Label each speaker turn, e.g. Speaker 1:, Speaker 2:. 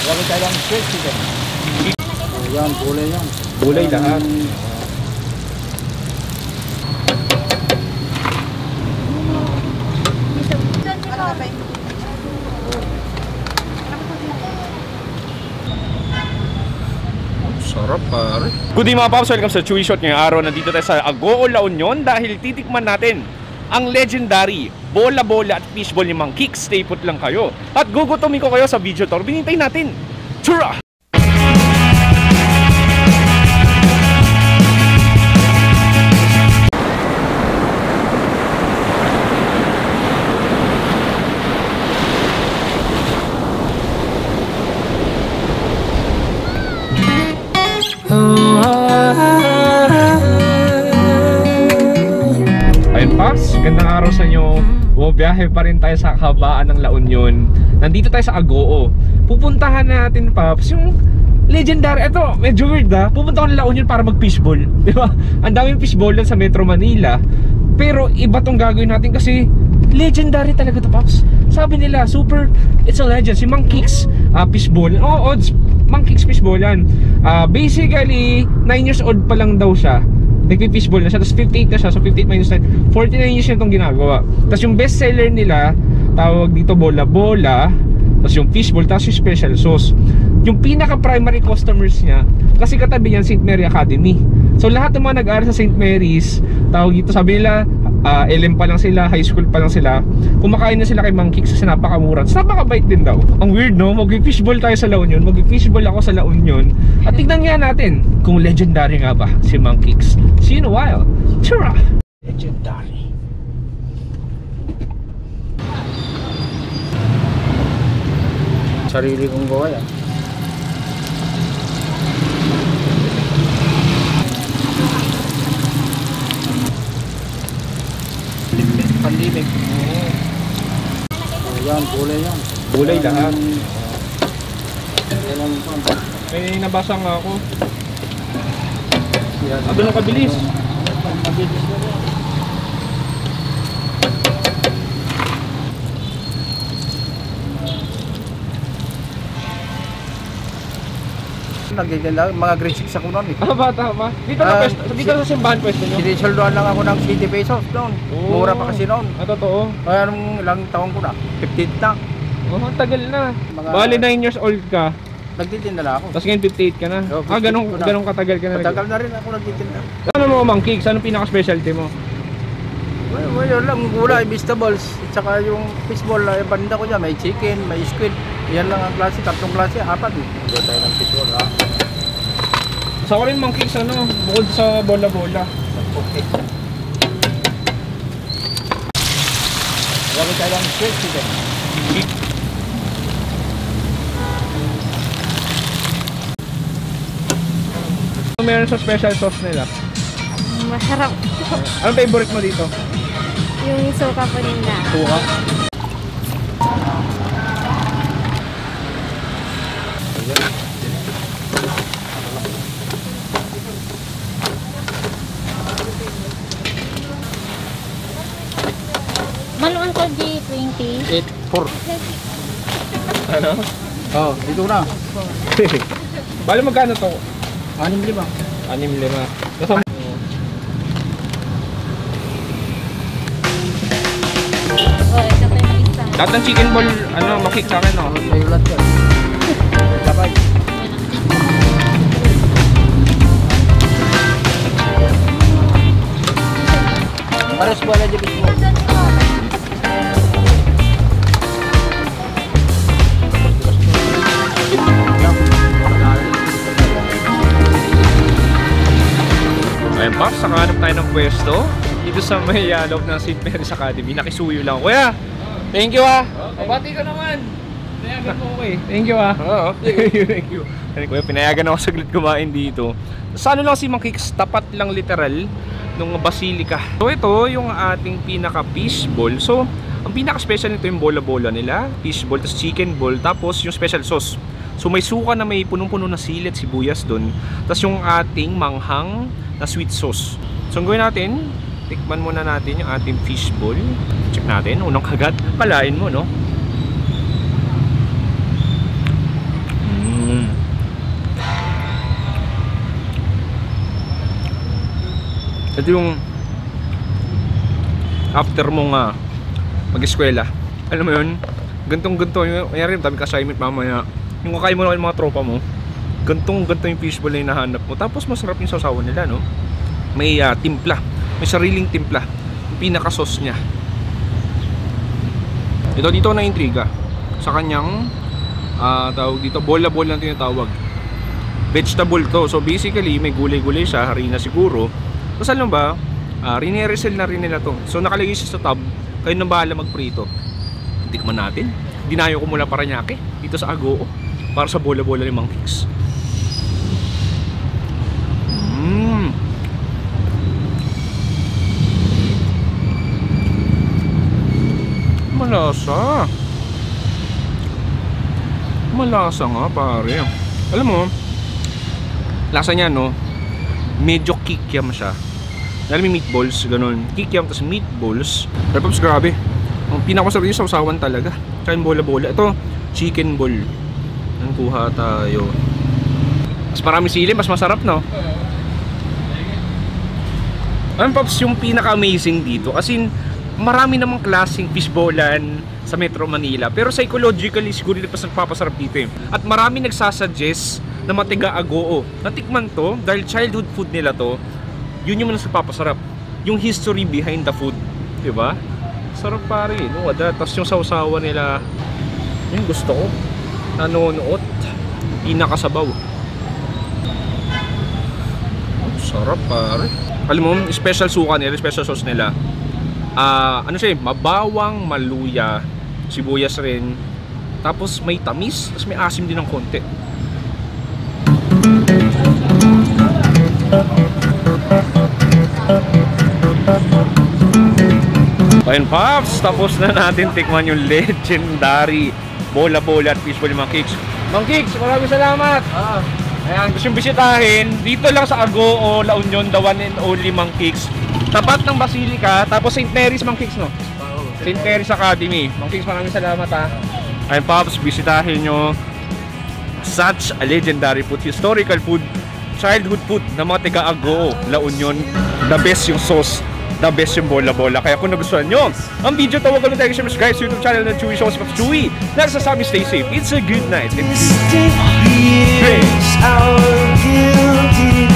Speaker 1: Lagi tayo lang squid chicken. Yan, gulay yan.
Speaker 2: Gulay lahat. Sarap pare. Good day mga paps, welcome sa Chewy Shot. Ngayong araw nandito tayo sa Agoo, La Union dahil titikman natin ang legendary bola-bola at fishball ni Mang Kicks. Stay put lang kayo at gugutumin ko kayo sa video tour. Binintay natin. Tara! Paps, gandang araw sa inyo. Bumabiyahe pa rin tayo sa kabaan ng La Union. Nandito tayo sa Agoo. Pupuntahan natin, Paps, yung legendary. Ito, medyo weird ha. Pupunta ko ng La Union para mag-fishball. Di ba? Ang daming fishball lang sa Metro Manila. Pero iba tong gagawin natin kasi legendary talaga to, Paps. Sabi nila, super, it's a legend. Si Mang Kicks, fishball. Oo, odds, Mang Kicks fishball yan. Basically, 9 years old pa lang daw siya. Nagpi-fishball na siya, tapos 58 na siya. So 58 minus 9, 49 years na itong ginagawa. Tapos yung best seller nila, tawag dito bola-bola, tapos yung fishball, tapos yung special sauce. Yung pinaka-primary customers niya, kasi katabi niyan St. Mary Academy. So lahat ng mga nag-aaral sa St. Mary's, tawag dito, sabi nila LM pa lang sila, high school pa lang sila, kumakain na sila kay Mang Kicks kasi napakamura. Napakabait din daw. Ang weird, no? Mag-fishball tayo sa La Union, mag-fishball ako sa La Union. At tignan nga natin kung legendary nga ba si Mang Kicks. See you in a while. Tara! Legendary.
Speaker 1: Sarili kong gawa yan.
Speaker 2: Pandemic.
Speaker 1: Yan, gulay yan.
Speaker 2: Gulay lahat.
Speaker 1: Yan lang ito.
Speaker 2: May nabasa nga ako. Doon ang kabilis.
Speaker 1: Mabilis na yan. Nagigala, mga grade 6 ako noon eh.
Speaker 2: Bata ba? Dito na pwesto, dito sa simbahan pwesto nyo?
Speaker 1: Sinisaldoan lang ako ng 20 pesos noon. Mura pa kasi noon.
Speaker 2: Totoo.
Speaker 1: Kaya nung ilang taon ko na, 15 na.
Speaker 2: Oh, tagal na. Bali 9 years old ka.
Speaker 1: Nagtitinda na ako.
Speaker 2: Tapos ngayon 58 ka na. Ganong katagal ka na.
Speaker 1: Matagal na rin ako nagtitinda.
Speaker 2: Ano mo Mang Kicks? Anong pinaka-specialty mo?
Speaker 1: Well, yun lang, gulay, vegetables, at saka yung fishball, yung paninda ko dyan, may chicken, may squid. Yan lang ang klase, tatlong klase, apat eh. Doon tayo ng fishball ha.
Speaker 2: Sa ko rin Mang Kicks, ano, bukod sa bola-bola.
Speaker 1: Okay. Lagi tayo lang squid chicken.
Speaker 2: Meron sa special sauce nila.
Speaker 3: Masarap.
Speaker 2: Anong favorite mo dito?
Speaker 3: Yung suka po nila.
Speaker 2: Suka?
Speaker 3: Maluan ko di 20.
Speaker 1: 8-4.
Speaker 2: Ano?
Speaker 1: Oh, dito na.
Speaker 2: Bali magkano to?
Speaker 1: 6-5.
Speaker 2: 6-5.
Speaker 3: Oh, ito pa yung isa.
Speaker 2: Lahat ng chicken ball, ano, makik sa akin, no?
Speaker 1: May ulat yan. Sabay. Pares bola di bismo.
Speaker 2: Ayan pa, sakahanap tayo ng pwesto dito sa may loob ng St. Mary's Academy. Nakisuyo lang. Kuya, thank you ah. Pabati ka naman. Pinayagan mo ko eh. Thank you ah. Oo. Thank you. Kuya, pinayagan ako saglit kumain dito. Sa ano lang si Mang Kicks, tapat lang literal nung basilika. So ito yung ating pinaka fishball. So ang pinaka special nito yung bola-bola nila, fishball, tapos chicken ball, tapos yung special sauce. So may suka na may punong-puno na sili at sibuyas dun. Tapos yung ating manghang na sweet sauce. So ang gawin natin, tikman muna natin yung ating fishball. Check natin, unang kagat. Kalain mo, no? Ito yung after mong mag-eskwela. Alam mo yun, gantong-ganto yung, mayroon dami ka assignment mamaya. Yung kakain mo na yung mga tropa mo, gantong-ganto yung fishball na hinahanap mo. Tapos masarap yung sausawan nila, no? May timpla, may sariling timpla, yung pinaka-sauce niya. Ito dito na intriga sa kanyang tawag dito, bola-bola ang tinatawag. Vegetable to, so basically may gulay-gulay siya, harina siguro. Tapos alam ba, rineresel na rin nila to. So nakalagay siya sa tub, kayo nang bahala magprito. Tikman natin. Dinayo ko mula Paranaque dito sa Agoo para sa bola-bola ni Mang Kicks. Malasa. Malasa nga pare. Alam mo, lasa niya no, medyo kikiam siya. Alam mo meatballs, ganun. Kikiam tas meatballs. Pero pops, grabe. Ang pinakamasarap yung sausawan talaga. Kaya bola-bola. Ito, chicken ball. Ang kuha tayo. Mas marami sili, mas masarap no. Alam pops, yung pinaka-amazing dito, as in, marami namang klaseng fishballan sa Metro Manila, pero psychologically siguro mas nagpapasarap dito eh. At marami nagsasuggest na matiga Agoo. Natikman to dahil childhood food nila to. Yun yung mas nagpapasarap. Yung history behind the food, di ba? Sarap pare, no? Tapos yung sausawa nila, yung gusto ko. Nanonoot, pinakasabaw. Sarap pare. Alam mo, special suka nila, special sauce nila. Ano siya, mabawang, maluya, sibuyas rin. Tapos may tamis, tapos may asim din ng konti. Ayun Pops, tapos na natin tikman yung legendary bola-bola at fishball ni Mang Kicks. Mang Kicks, maraming salamat! Ayan, gusto yung bisitahin dito lang sa Agoo, La Union, the one and only Mang Kicks. Tapat ng Basilica, tapos St. Mary's Mang Kicks, no? St. Mary's Academy. Mang Kicks, maraming salamat ha. Ayun Pops, bisitahin nyo such a legendary food, historical food, childhood food na mga taga Agoo, La Union. The best yung sauce, the best yung bola-bola. Kaya kung nagustuhan nyo ang video, tawag ka lang tayo subscribe sa YouTube channel ng Chewy Shows. Pops Chewy, nagsasabi stay safe. It's a good night.
Speaker 4: Our guilty